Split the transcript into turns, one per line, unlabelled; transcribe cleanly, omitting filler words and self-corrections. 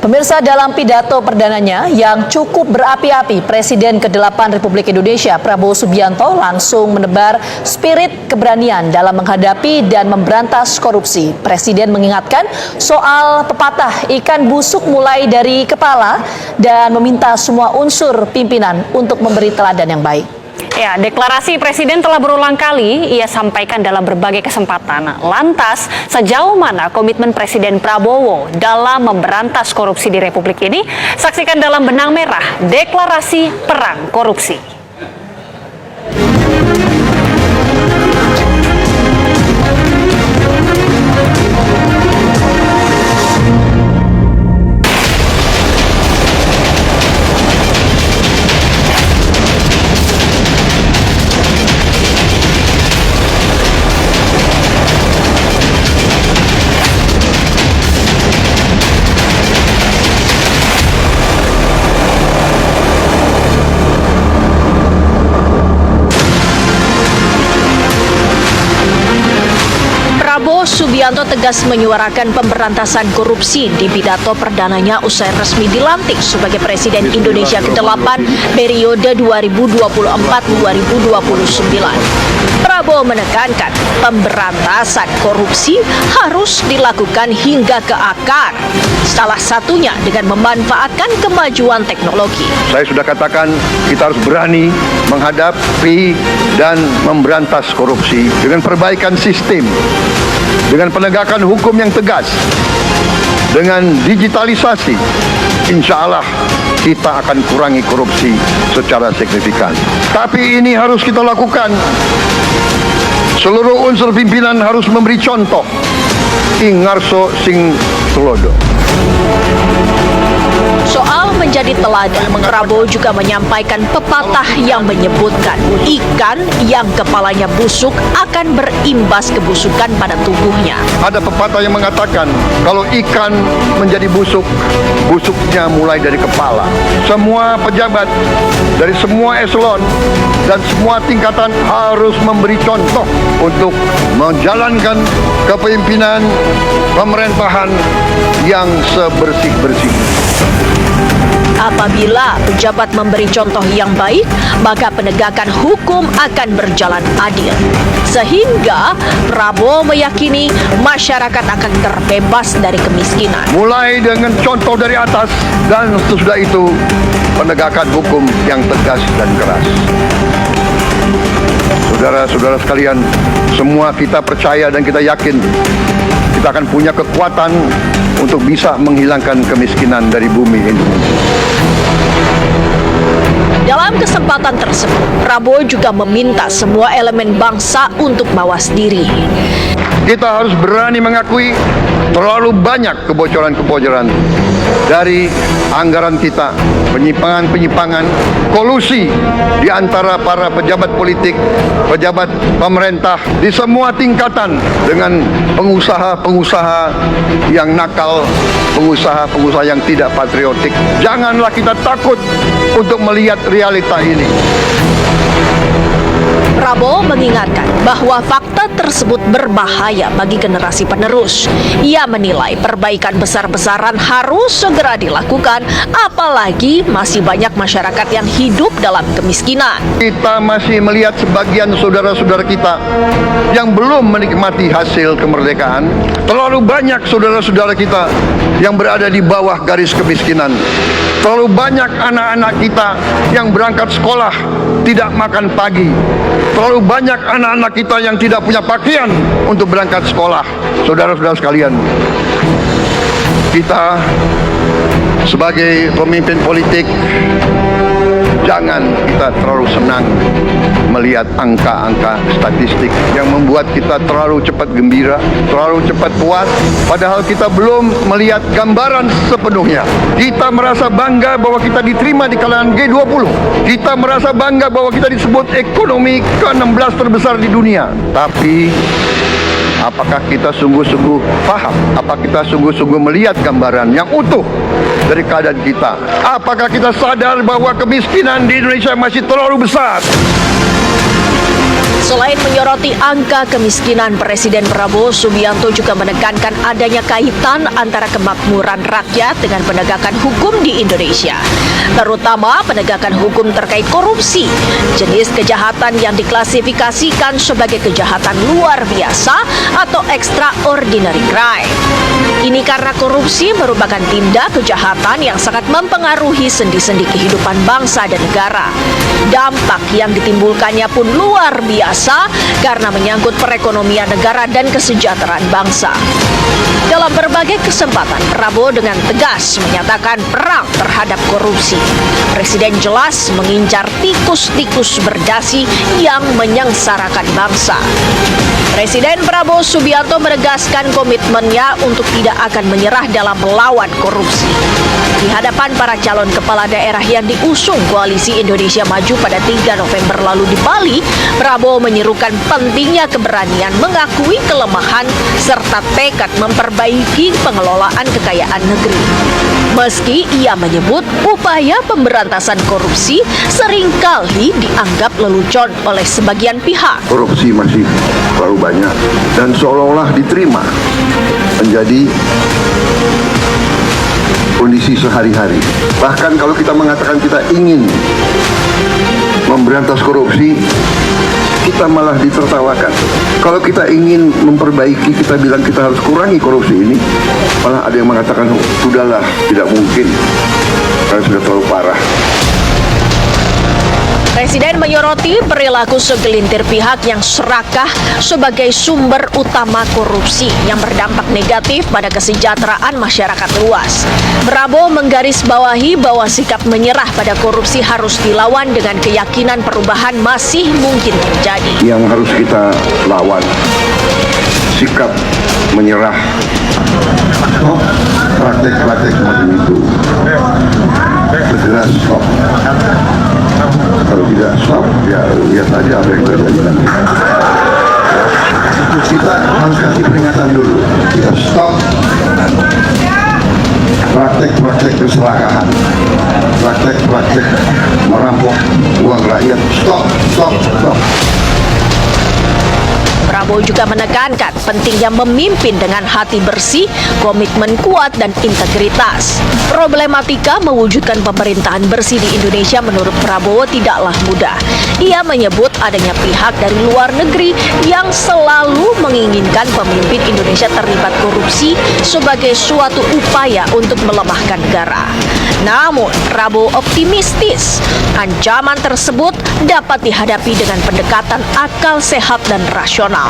Pemirsa, dalam pidato perdananya yang cukup berapi-api, Presiden ke-8 Republik Indonesia Prabowo Subianto langsung menebar spirit keberanian dalam menghadapi dan memberantas korupsi. Presiden mengingatkan soal pepatah ikan busuk mulai dari kepala dan meminta semua unsur pimpinan untuk memberi teladan yang baik.
Ya, deklarasi Presiden telah berulang kali ia sampaikan dalam berbagai kesempatan. Lantas, sejauh mana komitmen Presiden Prabowo dalam memberantas korupsi di Republik ini? Saksikan dalam Benang Merah, Deklarasi Perang Korupsi.
Prabowo Subianto tegas menyuarakan pemberantasan korupsi di pidato perdananya usai resmi dilantik sebagai Presiden Indonesia ke-8 periode 2024-2029. Prabowo menekankan pemberantasan korupsi harus dilakukan hingga ke akar, salah satunya dengan memanfaatkan kemajuan teknologi.
Saya sudah katakan kita harus berani menghadapi dan memberantas korupsi dengan perbaikan sistem, dengan penegakan hukum yang tegas, dengan digitalisasi. Insya Allah kita akan kurangi korupsi secara signifikan. Tapi ini harus kita lakukan. Seluruh unsur pimpinan harus memberi contoh. Ingarso sing tulodo.
Soal menjadi teladan, Prabowo juga menyampaikan pepatah yang menyebutkan ikan yang kepalanya busuk akan berimbas kebusukan pada tubuhnya.
Ada pepatah yang mengatakan kalau ikan menjadi busuk, busuknya mulai dari kepala. Semua pejabat dari semua eselon dan semua tingkatan harus memberi contoh untuk menjalankan kepemimpinan pemerintahan yang sebersih-bersih.
Apabila pejabat memberi contoh yang baik, maka penegakan hukum akan berjalan adil. Sehingga Prabowo meyakini masyarakat akan terbebas dari kemiskinan.
Mulai dengan contoh dari atas dan sesudah itu penegakan hukum yang tegas dan keras. Saudara-saudara sekalian, semua kita percaya dan kita yakin kita akan punya kekuatan untuk bisa menghilangkan kemiskinan dari bumi Indonesia.
Dalam kesempatan tersebut, Prabowo juga meminta semua elemen bangsa untuk mawas diri.
Kita harus berani mengakui terlalu banyak kebocoran-kebocoran dari anggaran kita, penyimpangan-penyimpangan, kolusi di antara para pejabat politik, pejabat pemerintah di semua tingkatan dengan pengusaha-pengusaha yang nakal, pengusaha-pengusaha yang tidak patriotik. Janganlah kita takut untuk melihat realita ini.
Prabowo mengingatkan bahwa fakta tersebut berbahaya bagi generasi penerus. Ia menilai perbaikan besar-besaran harus segera dilakukan, apalagi masih banyak masyarakat yang hidup dalam kemiskinan.
Kita masih melihat sebagian saudara-saudara kita yang belum menikmati hasil kemerdekaan. Terlalu banyak saudara-saudara kita yang berada di bawah garis kemiskinan. Terlalu banyak anak-anak kita yang berangkat sekolah tidak makan pagi. Terlalu banyak anak-anak kita yang tidak punya pakaian untuk berangkat sekolah. Saudara-saudara sekalian, kita sebagai pemimpin politik jangan kita terlalu senang melihat angka-angka statistik yang membuat kita terlalu cepat gembira, terlalu cepat puas, padahal kita belum melihat gambaran sepenuhnya. Kita merasa bangga bahwa kita diterima di kalangan G20. Kita merasa bangga bahwa kita disebut ekonomi ke-16 terbesar di dunia. Tapi apakah kita sungguh-sungguh paham? Apakah kita sungguh-sungguh melihat gambaran yang utuh dari keadaan kita? Apakah kita sadar bahwa kemiskinan di Indonesia masih terlalu besar?
Selain menyoroti angka kemiskinan, Presiden Prabowo Subianto juga menekankan adanya kaitan antara kemakmuran rakyat dengan penegakan hukum di Indonesia, terutama penegakan hukum terkait korupsi, jenis kejahatan yang diklasifikasikan sebagai kejahatan luar biasa atau extraordinary crime. Ini karena korupsi merupakan tindak kejahatan yang sangat mempengaruhi sendi-sendi kehidupan bangsa dan negara. Dampak yang ditimbulkannya pun luar biasa karena menyangkut perekonomian negara dan kesejahteraan bangsa. Dalam berbagai kesempatan, Prabowo dengan tegas menyatakan perang terhadap korupsi. Presiden jelas mengincar tikus-tikus berdasi yang menyengsarakan bangsa. Presiden Prabowo Subianto menegaskan komitmennya untuk tidak akan menyerah dalam melawan korupsi. Di hadapan para calon kepala daerah yang diusung Koalisi Indonesia Maju pada 3 November lalu di Bali, Prabowo menyerukan pentingnya keberanian mengakui kelemahan serta tekad memperbaiki pengelolaan kekayaan negeri. Meski ia menyebut upaya pemberantasan korupsi seringkali dianggap lelucon oleh sebagian pihak.
Korupsi masih terlalu banyak dan seolah-olah diterima menjadi kondisi sehari-hari. Bahkan kalau kita mengatakan kita ingin memberantas korupsi, kita malah ditertawakan. Kalau kita ingin memperbaiki, kita bilang kita harus kurangi korupsi ini, malah ada yang mengatakan, sudahlah, tidak mungkin, karena sudah terlalu parah.
Presiden menyoroti perilaku segelintir pihak yang serakah sebagai sumber utama korupsi yang berdampak negatif pada kesejahteraan masyarakat luas. Prabowo menggarisbawahi bahwa sikap menyerah pada korupsi harus dilawan dengan keyakinan perubahan masih mungkin terjadi.
Yang harus kita lawan, sikap menyerah, praktek-praktek semacam itu. Jelas stop. Kalau tidak stop, ya lihat aja apa yang terjadi nanti. Kita harus kasih peringatan dulu. Kita stop praktek-praktek keserakahan, praktek-praktek merampok uang rakyat. Stop, stop, stop.
Prabowo juga menekankan pentingnya memimpin dengan hati bersih, komitmen kuat, dan integritas. Problematika mewujudkan pemerintahan bersih di Indonesia menurut Prabowo tidaklah mudah. Ia menyebut adanya pihak dari luar negeri yang selalu menginginkan pemimpin Indonesia terlibat korupsi sebagai suatu upaya untuk melemahkan negara. Namun, Prabowo optimistis ancaman tersebut dapat dihadapi dengan pendekatan akal sehat dan rasional.